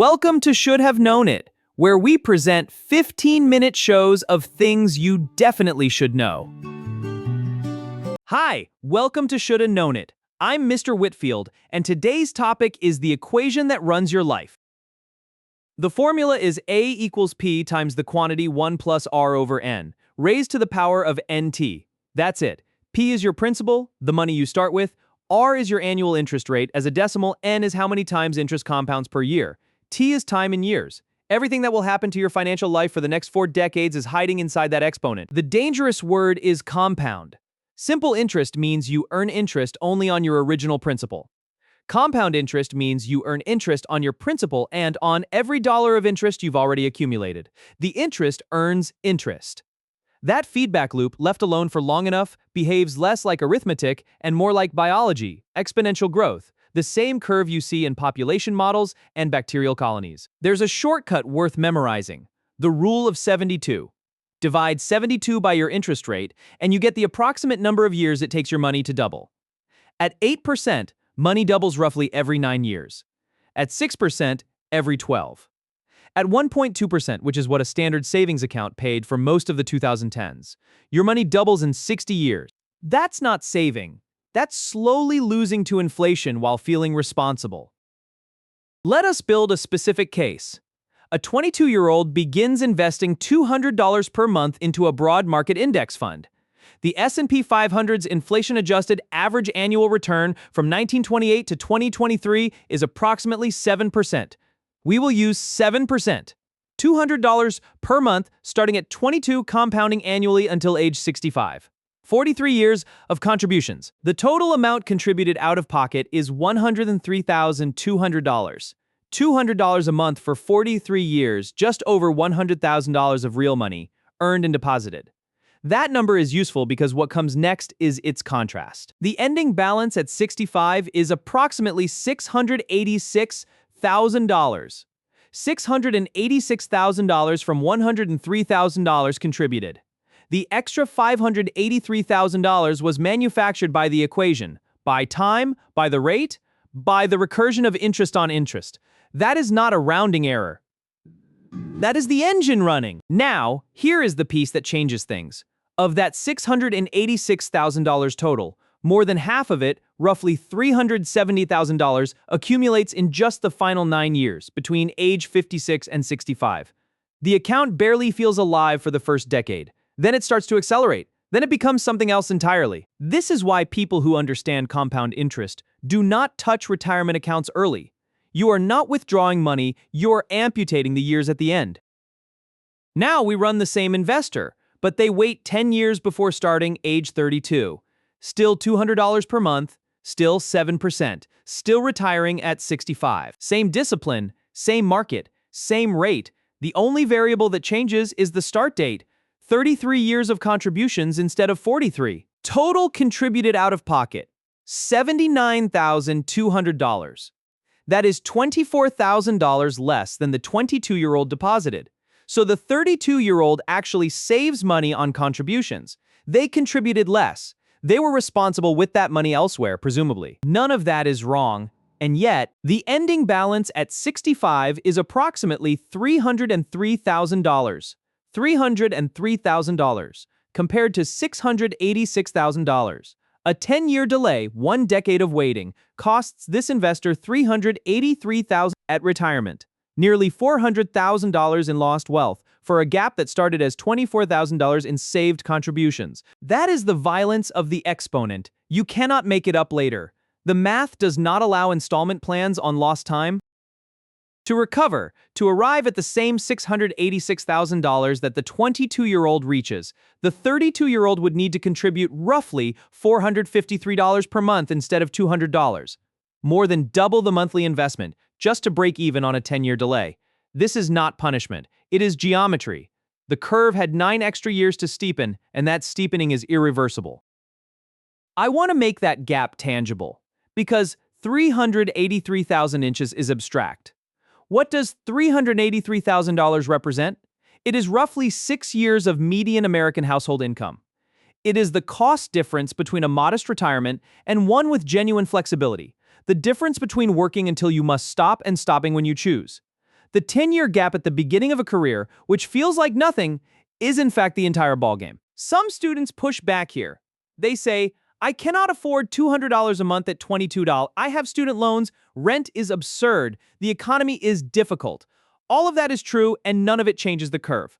Welcome to Should Have Known It, where we present 15-minute shows of things you definitely should know. Hi, welcome to Should Have Known It. I'm Mr. Whitfield, and today's topic is the equation that runs your life. The formula is A equals P times the quantity 1 plus R over N, raised to the power of NT. That's it. P is your principal, the money you start with. R is your annual interest rate. As a decimal, N is how many times interest compounds per year. T is time in years. Everything that will happen to your financial life for the next 4 decades is hiding inside that exponent. The dangerous word is compound. Simple interest means you earn interest only on your original principal. Compound interest means you earn interest on your principal and on every dollar of interest you've already accumulated. The interest earns interest. That feedback loop, left alone for long enough, behaves less like arithmetic and more like biology, exponential growth. The same curve you see in population models and bacterial colonies. There's a shortcut worth memorizing: the rule of 72. Divide 72 by your interest rate, and you get the approximate number of years it takes your money to double. At 8%, money doubles roughly every 9 years. At 6%, every 12. At 1.2%, which is what a standard savings account paid for most of the 2010s, your money doubles in 60 years. That's not saving. That's slowly losing to inflation while feeling responsible. Let us build a specific case. A 22-year-old begins investing $200 per month into a broad market index fund. The S&P 500's inflation-adjusted average annual return from 1928 to 2023 is approximately 7%. We will use 7%. $200 per month starting at 22, compounding annually until age 65. 43 years of contributions. The total amount contributed out of pocket is $103,200. $200 a month for 43 years, just over $100,000 of real money, earned and deposited. That number is useful because what comes next is its contrast. The ending balance at 65 is approximately $686,000. $686,000 from $103,000 contributed. The extra $583,000 was manufactured by the equation, by time, by the rate, by the recursion of interest on interest. That is not a rounding error. That is the engine running. Now, here is the piece that changes things. Of that $686,000 total, more than half of it, roughly $370,000, accumulates in just the final 9 years, between age 56 and 65. The account barely feels alive for the first decade. Then it starts to accelerate. Then it becomes something else entirely. This is why people who understand compound interest do not touch retirement accounts early. You are not withdrawing money, you're amputating the years at the end. Now we run the same investor, but they wait 10 years before starting, age 32. Still $200 per month, still 7%, still retiring at 65. Same discipline, same market, same rate. The only variable that changes is the start date. 33 years of contributions instead of 43. Total contributed out of pocket, $79,200. That is $24,000 less than the 22-year-old deposited. So the 32-year-old actually saves money on contributions. They contributed less. They were responsible with that money elsewhere, presumably. None of that is wrong, and yet, the ending balance at 65 is approximately $303,000. $303,000, compared to $686,000. A 10-year delay, 1 decade of waiting, costs this investor $383,000 at retirement, nearly $400,000 in lost wealth, for a gap that started as $24,000 in saved contributions. That is the violence of the exponent. You cannot make it up later. The math does not allow installment plans on lost time. To recover, to arrive at the same $686,000 that the 22-year-old reaches, the 32-year-old would need to contribute roughly $453 per month instead of $200. More than double the monthly investment, just to break even on a 10-year delay. This is not punishment. It is geometry. The curve had 9 extra years to steepen, and that steepening is irreversible. I want to make that gap tangible, because 383,000 inches is abstract. What does $383,000 represent? It is roughly 6 years of median American household income. It is the cost difference between a modest retirement and one with genuine flexibility, the difference between working until you must stop and stopping when you choose. The 10-year gap at the beginning of a career, which feels like nothing, is in fact the entire ballgame. Some students push back here. They say, I cannot afford $200 a month at $22. I have student loans. Rent is absurd. The economy is difficult. All of that is true, and none of it changes the curve.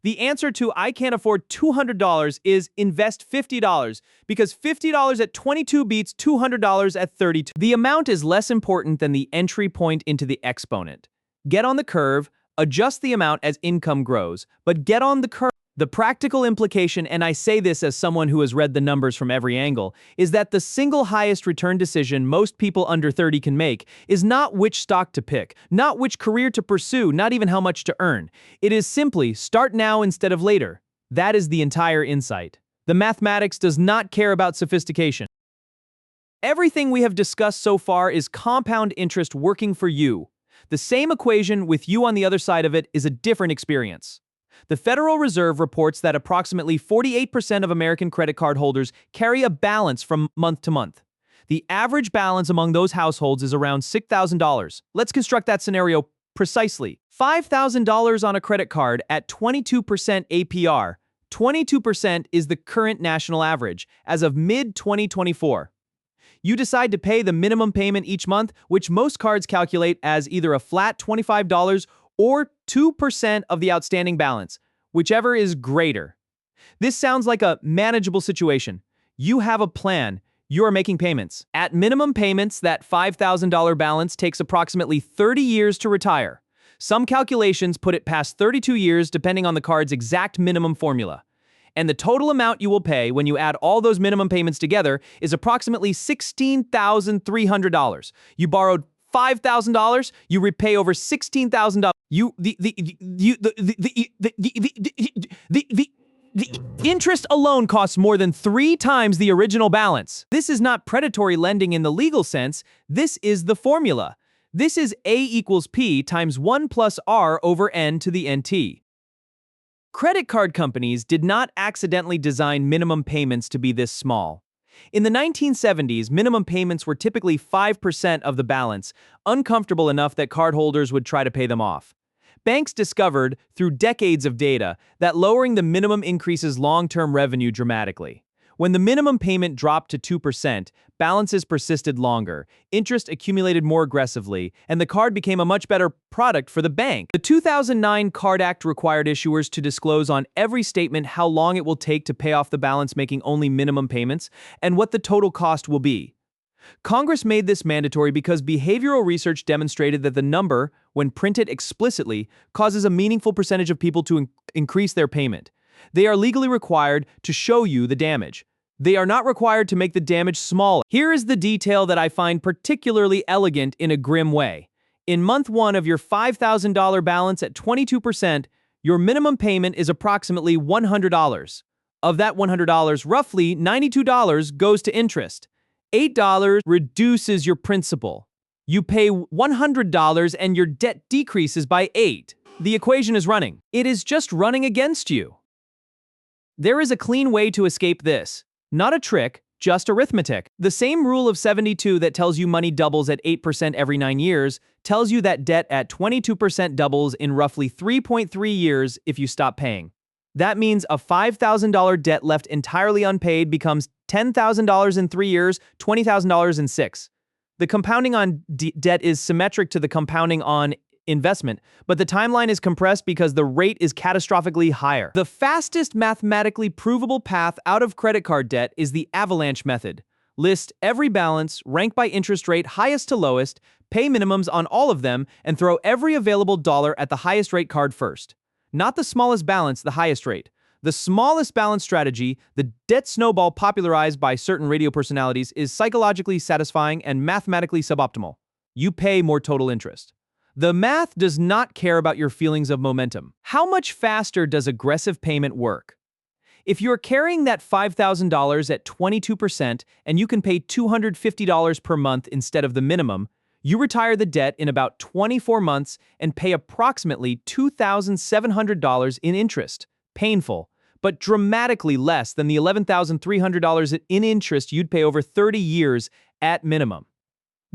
The answer to I can't afford $200 is invest $50, because $50 at 22 beats $200 at 32. The amount is less important than the entry point into the exponent. Get on the curve, adjust the amount as income grows, but get on the curve. The practical implication, and I say this as someone who has read the numbers from every angle, is that the single highest return decision most people under 30 can make is not which stock to pick, not which career to pursue, not even how much to earn. It is simply start now instead of later. That is the entire insight. The mathematics does not care about sophistication. Everything we have discussed so far is compound interest working for you. The same equation with you on the other side of it is a different experience. The Federal Reserve reports that approximately 48% of American credit card holders carry a balance from month to month. The average balance among those households is around $6,000. Let's construct that scenario precisely. $5,000 on a credit card at 22% APR. 22% is the current national average as of mid-2024. You decide to pay the minimum payment each month, which most cards calculate as either a flat $25 or 2% of the outstanding balance, whichever is greater. This sounds like a manageable situation. You have a plan. You are making payments. At minimum payments, that $5,000 balance takes approximately 30 years to retire. Some calculations put it past 32 years depending on the card's exact minimum formula. And the total amount you will pay when you add all those minimum payments together is approximately $16,300. You borrowed $5,000, you repay over $16,000. The interest alone costs more than 3 times the original balance. This is not predatory lending in the legal sense. This is the formula. This is A equals P times 1 plus R over N to the NT. Credit card companies did not accidentally design minimum payments to be this small. In the 1970s, minimum payments were typically 5% of the balance, uncomfortable enough that cardholders would try to pay them off. Banks discovered, through decades of data, that lowering the minimum increases long-term revenue dramatically. When the minimum payment dropped to 2%, balances persisted longer, interest accumulated more aggressively, and the card became a much better product for the bank. The 2009 Card Act required issuers to disclose on every statement how long it will take to pay off the balance making only minimum payments and what the total cost will be. Congress made this mandatory because behavioral research demonstrated that the number, when printed explicitly, causes a meaningful percentage of people to increase their payment. They are legally required to show you the damage. They are not required to make the damage smaller. Here is the detail that I find particularly elegant in a grim way. In month 1 of your $5,000 balance at 22%, your minimum payment is approximately $100. Of that $100, roughly $92 goes to interest. $8 reduces your principal. You pay $100 and your debt decreases by 8. The equation is running. It is just running against you. There is a clean way to escape this. Not a trick, just arithmetic. The same rule of 72 that tells you money doubles at 8% every 9 years tells you that debt at 22% doubles in roughly 3.3 years if you stop paying. That means a $5,000 debt left entirely unpaid becomes $10,000 in 3 years, $20,000 in 6. The compounding on debt is symmetric to the compounding on investment, but the timeline is compressed because the rate is catastrophically higher. The fastest mathematically provable path out of credit card debt is the avalanche method. List every balance, rank by interest rate highest to lowest, pay minimums on all of them, and throw every available dollar at the highest rate card first. Not the smallest balance, the highest rate. The smallest balance strategy, the debt snowball popularized by certain radio personalities, is psychologically satisfying and mathematically suboptimal. You pay more total interest. The math does not care about your feelings of momentum. How much faster does aggressive payment work? If you're carrying that $5,000 at 22% and you can pay $250 per month instead of the minimum, you retire the debt in about 24 months and pay approximately $2,700 in interest. Painful, but dramatically less than the $11,300 in interest you'd pay over 30 years at minimum.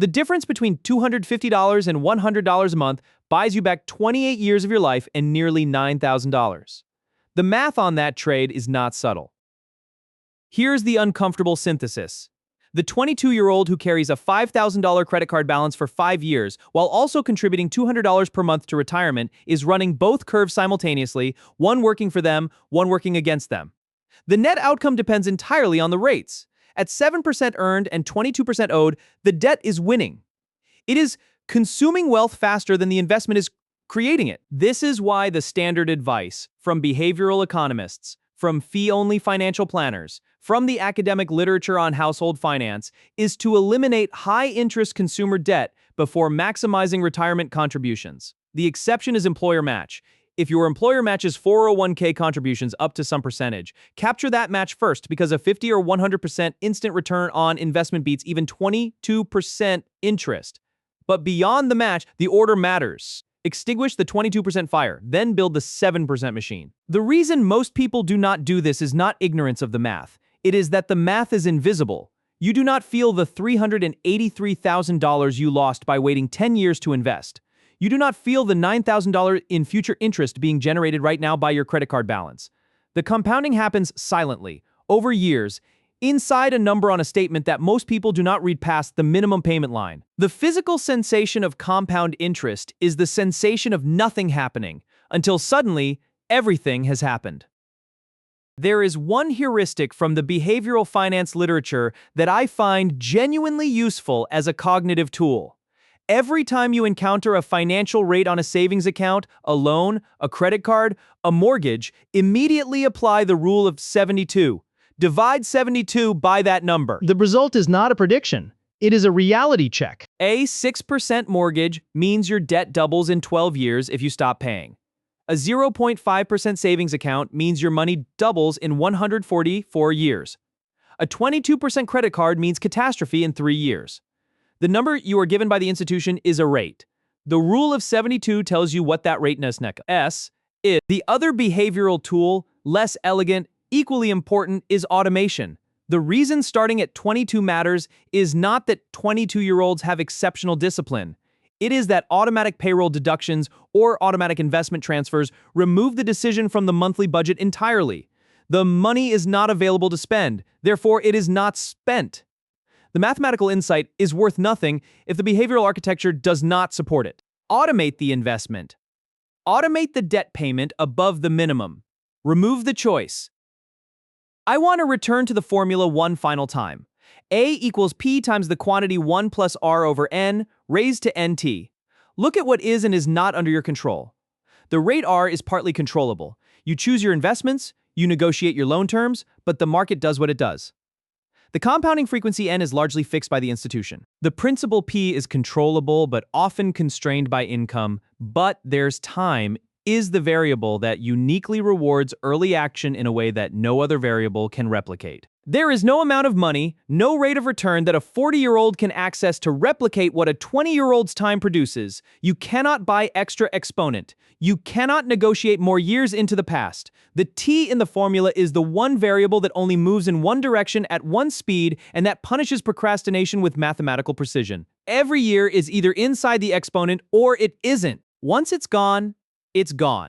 The difference between $250 and $100 a month buys you back 28 years of your life and nearly $9,000. The math on that trade is not subtle. Here's the uncomfortable synthesis. The 22-year-old who carries a $5,000 credit card balance for 5 years while also contributing $200 per month to retirement is running both curves simultaneously, one working for them, one working against them. The net outcome depends entirely on the rates. At 7% earned and 22% owed, the debt is winning. It is consuming wealth faster than the investment is creating it. This is why the standard advice from behavioral economists, from fee-only financial planners, from the academic literature on household finance is to eliminate high-interest consumer debt before maximizing retirement contributions. The exception is employer match. If your employer matches 401k contributions up to some percentage, capture that match first because a 50 or 100% instant return on investment beats even 22% interest. But beyond the match, the order matters. Extinguish the 22% fire, then build the 7% machine. The reason most people do not do this is not ignorance of the math. It is that the math is invisible. You do not feel the $383,000 you lost by waiting 10 years to invest. You do not feel the $9,000 in future interest being generated right now by your credit card balance. The compounding happens silently, over years, inside a number on a statement that most people do not read past the minimum payment line. The physical sensation of compound interest is the sensation of nothing happening, until suddenly, everything has happened. There is one heuristic from the behavioral finance literature that I find genuinely useful as a cognitive tool. Every time you encounter a financial rate on a savings account, a loan, a credit card, a mortgage, immediately apply the rule of 72. Divide 72 by that number. The result is not a prediction. It is a reality check. A 6% mortgage means your debt doubles in 12 years if you stop paying. A 0.5% savings account means your money doubles in 144 years. A 22% credit card means catastrophe in 3 years. The number you are given by the institution is a rate. The rule of 72 tells you what that rate is. The other behavioral tool, less elegant, equally important, is automation. The reason starting at 22 matters is not that 22-year-olds have exceptional discipline. It is that automatic payroll deductions or automatic investment transfers remove the decision from the monthly budget entirely. The money is not available to spend, therefore it is not spent. The mathematical insight is worth nothing if the behavioral architecture does not support it. Automate the investment. Automate the debt payment above the minimum. Remove the choice. I want to return to the formula one final time. A equals P times the quantity 1 plus R over N raised to NT. Look at what is and is not under your control. The rate R is partly controllable. You choose your investments, you negotiate your loan terms, but the market does what it does. The compounding frequency N is largely fixed by the institution. The principal P is controllable but often constrained by income, but there's time is the variable that uniquely rewards early action in a way that no other variable can replicate. There is no amount of money, no rate of return that a 40-year-old can access to replicate what a 20-year-old's time produces. You cannot buy extra exponent. You cannot negotiate more years into the past. The T in the formula is the one variable that only moves in one direction at one speed and that punishes procrastination with mathematical precision. Every year is either inside the exponent or it isn't. Once it's gone, it's gone.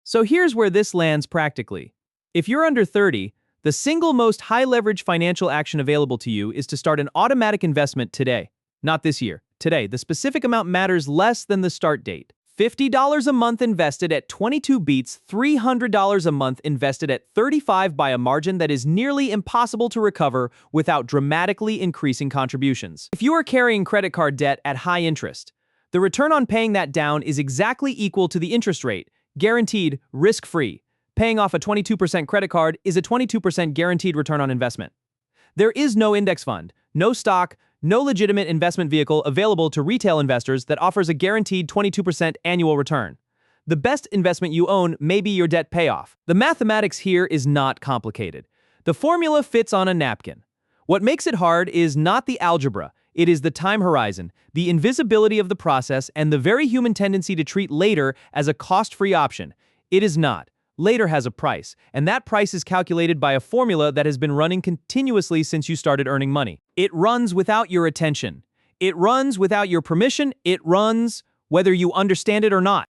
So here's where this lands practically. If you're under 30, the single most high-leverage financial action available to you is to start an automatic investment today. Not this year. Today, the specific amount matters less than the start date. $50 a month invested at 22 beats $300 a month invested at 35 by a margin that is nearly impossible to recover without dramatically increasing contributions. If you are carrying credit card debt at high interest, the return on paying that down is exactly equal to the interest rate, guaranteed, risk-free. Paying off a 22% credit card is a 22% guaranteed return on investment. There is no index fund, no stock, no legitimate investment vehicle available to retail investors that offers a guaranteed 22% annual return. The best investment you own may be your debt payoff. The mathematics here is not complicated. The formula fits on a napkin. What makes it hard is not the algebra. It is the time horizon, the invisibility of the process, and the very human tendency to treat later as a cost-free option. It is not. Later has a price, and that price is calculated by a formula that has been running continuously since you started earning money. It runs without your attention. It runs without your permission. It runs whether you understand it or not.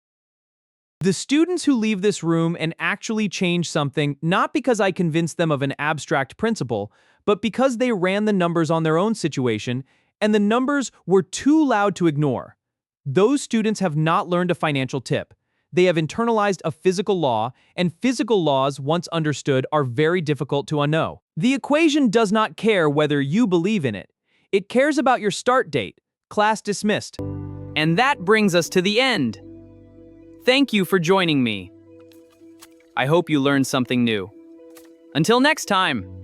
The students who leave this room and actually change something, not because I convinced them of an abstract principle, but because they ran the numbers on their own situation, and the numbers were too loud to ignore. Those students have not learned a financial tip. They have internalized a physical law, and physical laws, once understood, are very difficult to unknow. The equation does not care whether you believe in it. It cares about your start date. Class dismissed. And that brings us to the end. Thank you for joining me. I hope you learned something new. Until next time.